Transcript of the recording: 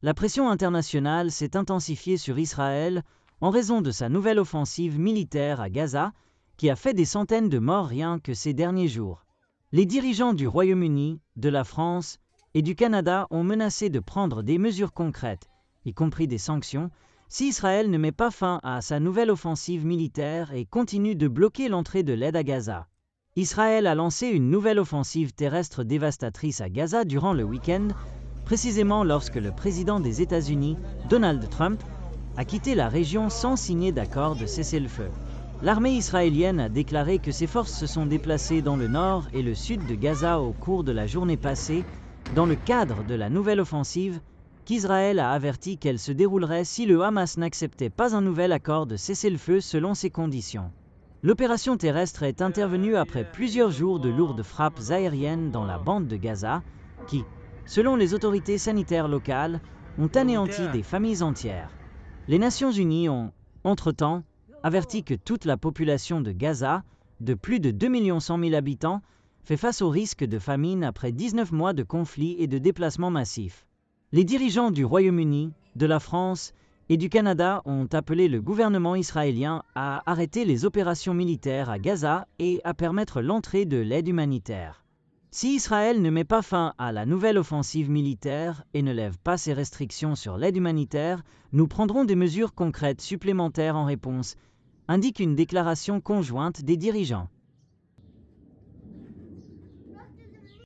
La pression internationale s'est intensifiée sur Israël en raison de sa nouvelle offensive militaire à Gaza, qui a fait des centaines de morts rien que ces derniers jours. Les dirigeants du Royaume-Uni, de la France et du Canada ont menacé de prendre des mesures concrètes, y compris des sanctions, si Israël ne met pas fin à sa nouvelle offensive militaire et continue de bloquer l'entrée de l'aide à Gaza. Israël a lancé une nouvelle offensive terrestre dévastatrice à Gaza durant le week-end, précisément lorsque le président des États-Unis, Donald Trump, a quitté la région sans signer d'accord de cessez-le-feu. L'armée israélienne a déclaré que ses forces se sont déplacées dans le nord et le sud de Gaza au cours de la journée passée, dans le cadre de la nouvelle offensive, qu'Israël a averti qu'elle se déroulerait si le Hamas n'acceptait pas un nouvel accord de cessez-le-feu selon ses conditions. L'opération terrestre est intervenue après plusieurs jours de lourdes frappes aériennes dans la bande de Gaza, qui, selon les autorités sanitaires locales, ont anéanti des familles entières. Les Nations Unies ont, entre-temps, averti que toute la population de Gaza, de plus de 2,1 millions d'habitants, fait face au risque de famine après 19 mois de conflits et de déplacements massifs. Les dirigeants du Royaume-Uni, de la France et du Canada ont appelé le gouvernement israélien à arrêter les opérations militaires à Gaza et à permettre l'entrée de l'aide humanitaire. Si Israël ne met pas fin à la nouvelle offensive militaire et ne lève pas ses restrictions sur l'aide humanitaire, nous prendrons des mesures concrètes supplémentaires en réponse, indique une déclaration conjointe des dirigeants.